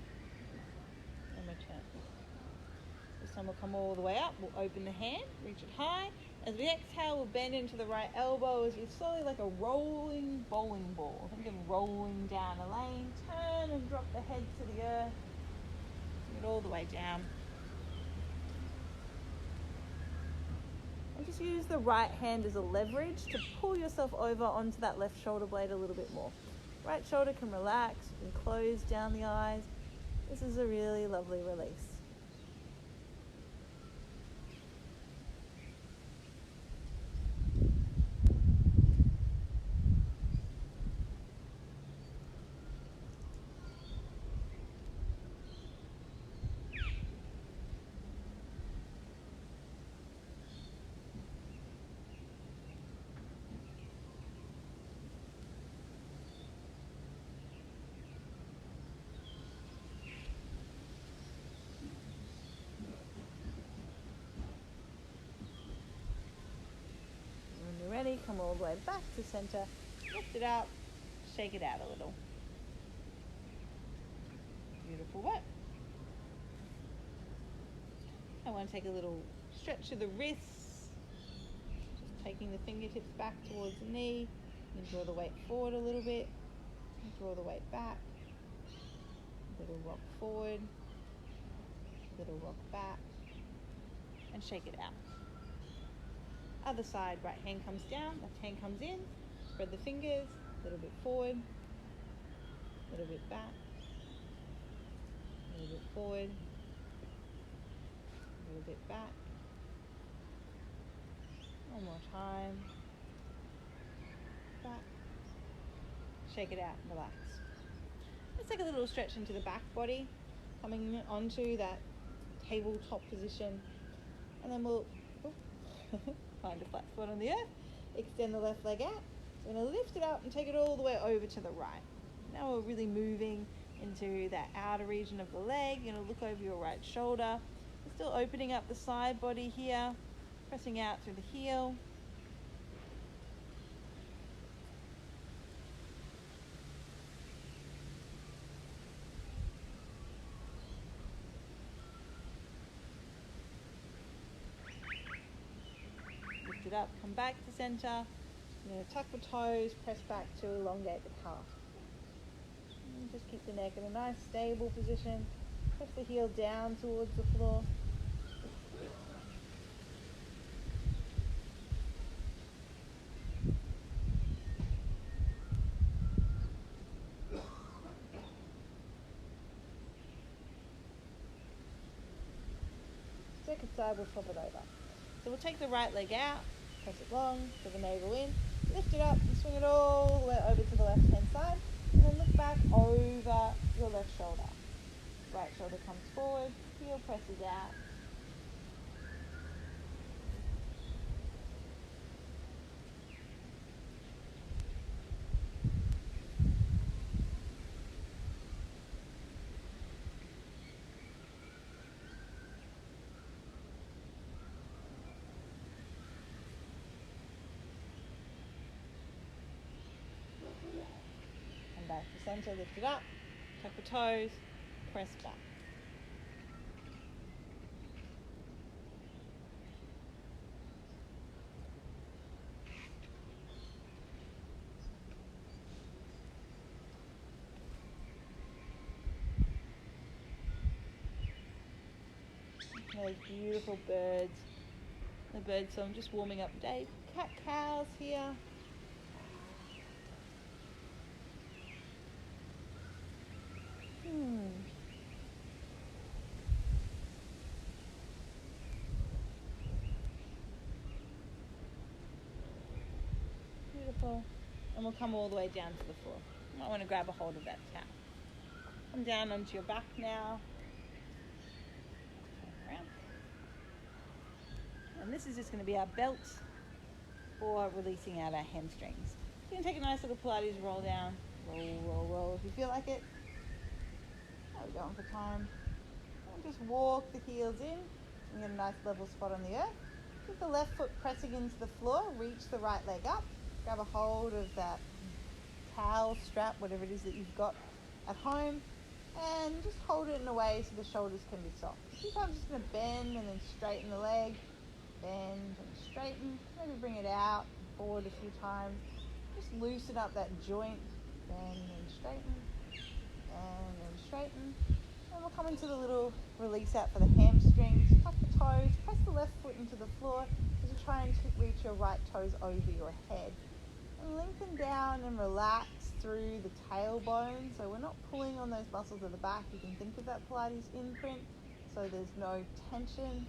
and return. This time we'll come all the way up. We'll open the hand, reach it high. As we exhale, we'll bend into the right elbow as we slowly, like a rolling bowling ball. Think of rolling down a lane. Turn and drop the head to the earth. Bring it all the way down. And just use the right hand as a leverage to pull yourself over onto that left shoulder blade a little bit more. Right shoulder can relax and close down the eyes. This is a really lovely release. Ready, come all the way back to center, lift it up, shake it out a little. Beautiful work. I want to take a little stretch of the wrists, just taking the fingertips back towards the knee, and draw the weight forward a little bit, and draw the weight back, little rock forward, little rock back, and shake it out. Other side, right hand comes down, left hand comes in, spread the fingers, a little bit forward, a little bit back, a little bit forward, a little bit back. One more time. Back. Shake it out, relax. Let's take a little stretch into the back body, coming onto that tabletop position, and then we'll find a flat spot on the earth, extend the left leg out. So we're going to lift it up and take it all the way over to the right. Now we're really moving into that outer region of the leg. You're going to look over your right shoulder. We're still opening up the side body here, pressing out through the heel. Lift it up, come back to center. You're going to tuck the toes, press back to elongate the calf. And just keep the neck in a nice stable position. Press the heel down towards the floor. Second side, we'll flip it over. So we'll take the right leg out, press it long, put the navel in, lift it up and swing it all the way over to the left hand side, and then look back over your left shoulder. Right shoulder comes forward, heel presses out. Back to center, lift it up, tuck the toes, press back. Those beautiful birds. The bird song, just warming up the day. Cat cows here. Beautiful. And we'll come all the way down to the floor. You might want to grab a hold of that towel. Come down onto your back now. Turn around. And this is just going to be our belt for releasing out our hamstrings. You can take a nice little Pilates roll down. Roll, roll, roll if you feel like it. How are we going for time? And just walk the heels in and get a nice level spot on the earth. Keep the left foot pressing into the floor. Reach the right leg up. Grab a hold of that towel, strap, whatever it is that you've got at home. And just hold it in a way so the shoulders can be soft. Sometimes just going to bend and then straighten the leg. Bend and straighten. Maybe bring it out, forward a few times. Just loosen up that joint. Bend and straighten. And then straighten. And we'll come into the little release out for the hamstrings. Tuck the toes. Press the left foot into the floor as you try and reach your right toes over your head. And lengthen down and relax through the tailbone. So we're not pulling on those muscles at the back. You can think of that Pilates imprint. So there's no tension.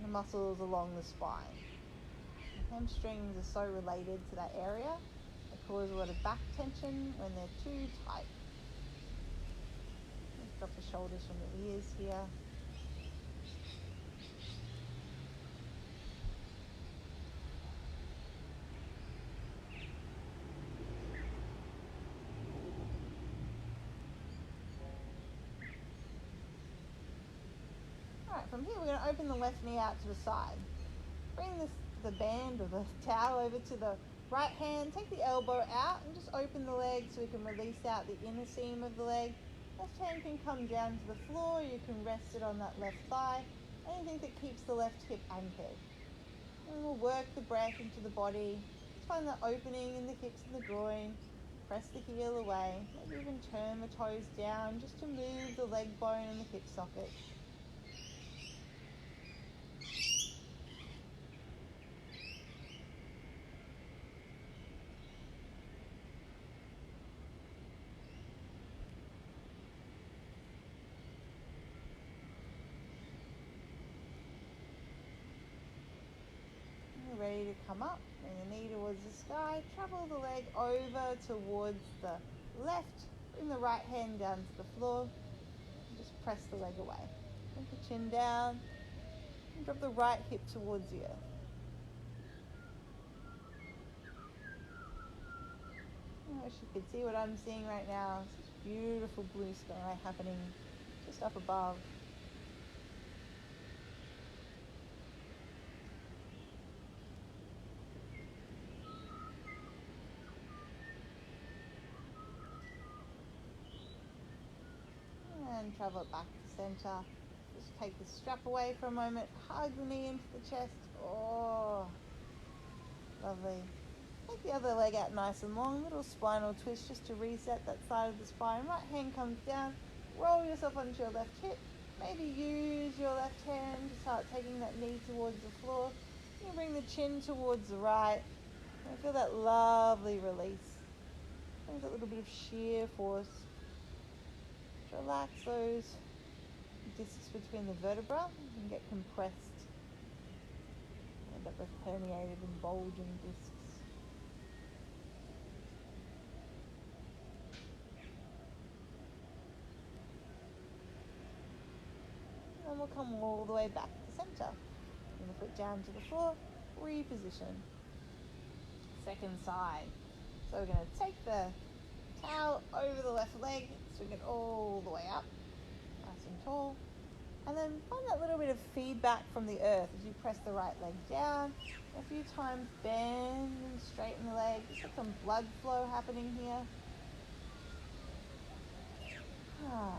The muscles along the spine. The hamstrings are so related to that area. They cause a lot of back tension when they're too tight. Let's drop the shoulders from the ears here. Alright, from here we're going to open the left knee out to the side. Bring the band or the towel over to the right hand. Take the elbow out and just open the leg so we can release out the inner seam of the leg. Left hand can come down to the floor. You can rest it on that left thigh. Anything that keeps the left hip anchored. And we'll work the breath into the body. Just find the opening in the hips and the groin. Press the heel away. Maybe even turn the toes down just to move the leg bone and the hip socket. Ready to come up, bring the knee towards the sky, travel the leg over towards the left, bring the right hand down to the floor, and just press the leg away. Bring the chin down, and drop the right hip towards the earth. I wish you could see what I'm seeing right now. It's this beautiful blue sky happening just up above. And travel it back to center. Just take the strap away for a moment. Hug the knee into the chest. Oh, lovely. Take the other leg out nice and long. Little spinal twist just to reset that side of the spine. Right hand comes down. Roll yourself onto your left hip. Maybe use your left hand to start taking that knee towards the floor. You bring the chin towards the right. And feel that lovely release. Brings a little bit of shear force. Relax those discs between the vertebrae and get compressed. End up with herniated and bulging discs. And we'll come all the way back to center. Bring the foot down to the floor, reposition. Second side. So we're going to take the towel over the left leg, swing it all the way up, nice and tall. And then find that little bit of feedback from the earth as you press the right leg down. A few times bend and straighten the leg. Just get some blood flow happening here.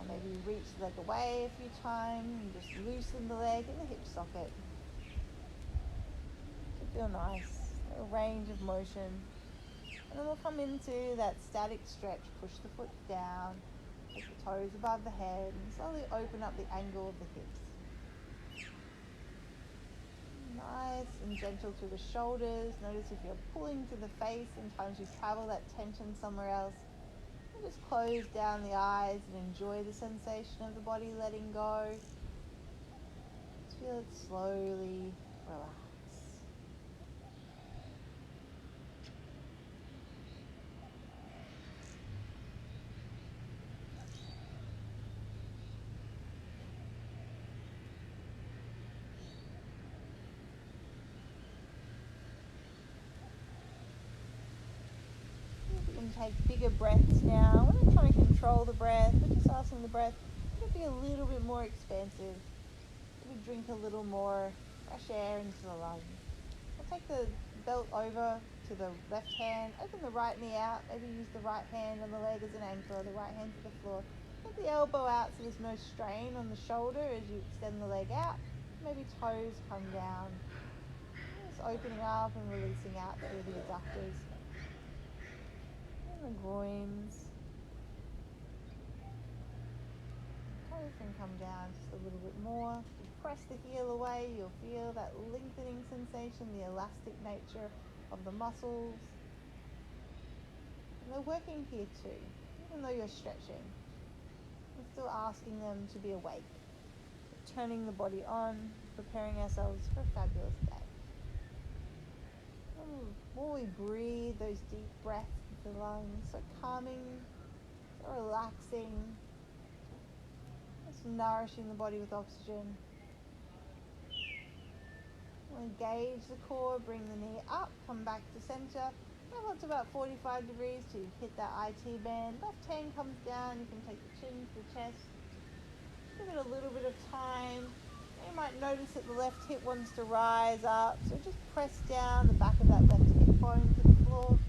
Maybe reach the leg away a few times and just loosen the leg and the hip socket. Should feel nice, a range of motion. And then we'll come into that static stretch. Push the foot down, take the toes above the head, and slowly open up the angle of the hips. Nice and gentle through the shoulders. Notice if you're pulling to the face, sometimes you travel that tension somewhere else. And just close down the eyes and enjoy the sensation of the body letting go. Just feel it slowly relax. You can take bigger breaths now. We're not trying to control the breath, we're just asking the breath to be a little bit more expansive. Maybe drink a little more fresh air into the lungs. We'll take the belt over to the left hand, open the right knee out, maybe use the right hand on the leg as an anchor, or the right hand to the floor. Get the elbow out so there's no strain on the shoulder as you extend the leg out. Maybe toes come down. Just opening up and releasing out through the adductors and the groins. Toes can come down just a little bit more. If you press the heel away, you'll feel that lengthening sensation, the elastic nature of the muscles. And they're working here too, even though you're stretching. We're still asking them to be awake. We're turning the body on, preparing ourselves for a fabulous day. While we breathe those deep breaths into the lungs, so calming, so relaxing, just nourishing the body with oxygen. We'll engage the core, bring the knee up, come back to center. Travel up to about 45 degrees to hit that IT band. Left hand comes down, you can take the chin to the chest. Give it a little bit of time. You might notice that the left hip wants to rise up, so just press down the back of that left hip bone to the floor.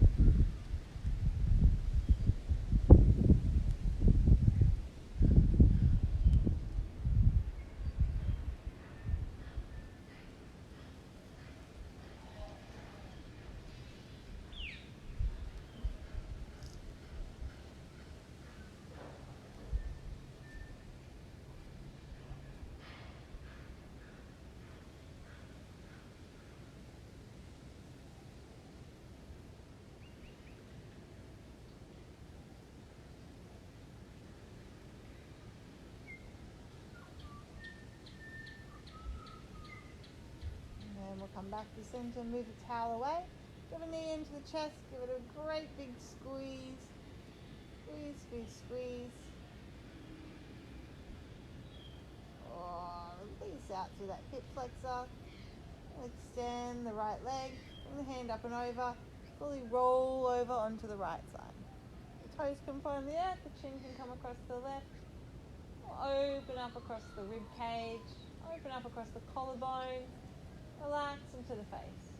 And we'll come back to center, move the towel away. Give a knee into the chest, give it a great big squeeze. Squeeze, squeeze, squeeze. Release out through that hip flexor. Extend the right leg, bring the hand up and over, fully roll over onto the right side. The toes can find the earth, the chin can come across the left. Open up across the rib cage, open up across the collarbone, relax into the face.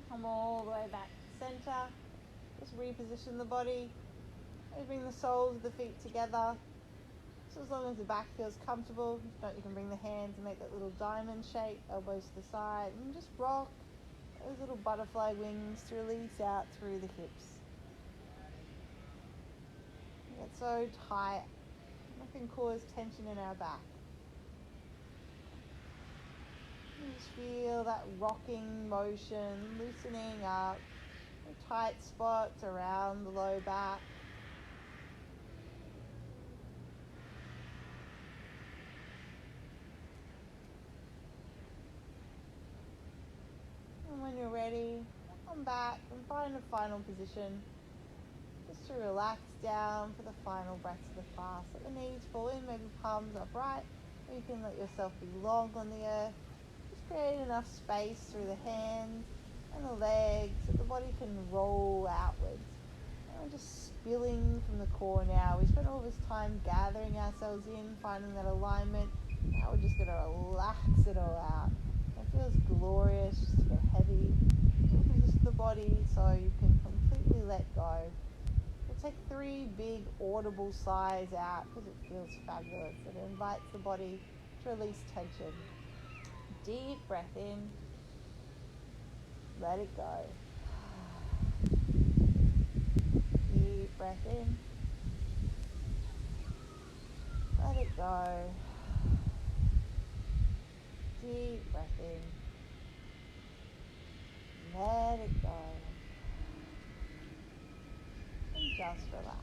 Come all the way back to center. Just reposition the body. Maybe bring the soles of the feet together. So as long as the back feels comfortable, if not, you can bring the hands and make that little diamond shape, elbows to the side, and just rock those little butterfly wings to release out through the hips. We get so tight, that can cause tension in our back. Just feel that rocking motion, loosening up, tight spots around the low back. And when you're ready, come back and find a final position. Just to relax down for the final breaths of the class. Let the knees fall in, maybe palms upright, or you can let yourself be long on the earth. Create enough space through the hands and the legs so the body can roll outwards. And we're just spilling from the core now. We spent all this time gathering ourselves in, finding that alignment. Now we're just going to relax it all out It feels glorious just to get heavy. Resist the body so you can completely let go. We'll take 3 big audible sighs out because it feels fabulous. It invites the body to release tension. Deep breath in. Let it go. Deep breath in. Let it go. Deep breath in. Let it go. And just relax.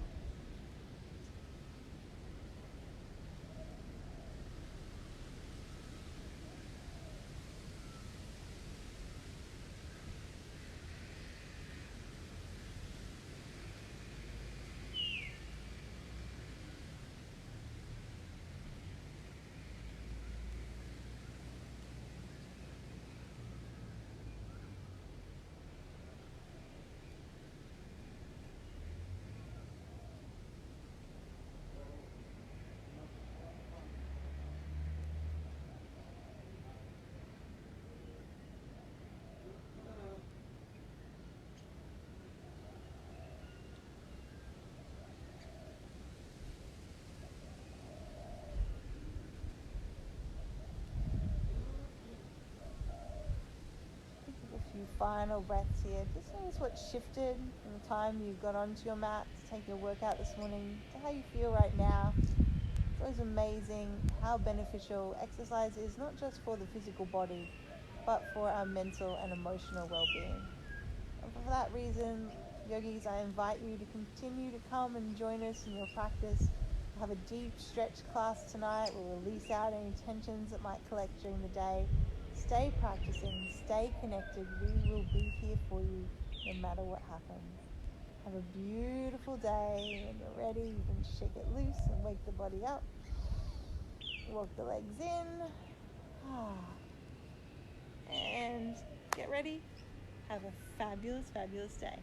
A few final breaths here. Just notice what shifted from the time you got onto your mat to take your workout this morning to how you feel right now. It's always amazing how beneficial exercise is, not just for the physical body, but for our mental and emotional well-being. And for that reason, yogis, I invite you to continue to come and join us in your practice. We'll have a deep stretch class tonight. We'll release out any tensions that might collect during the day. Stay practicing, stay connected. We will be here for you no matter what happens. Have a beautiful day. When you're ready, you can shake it loose and wake the body up. Walk the legs in. And get ready. Have a fabulous, fabulous day.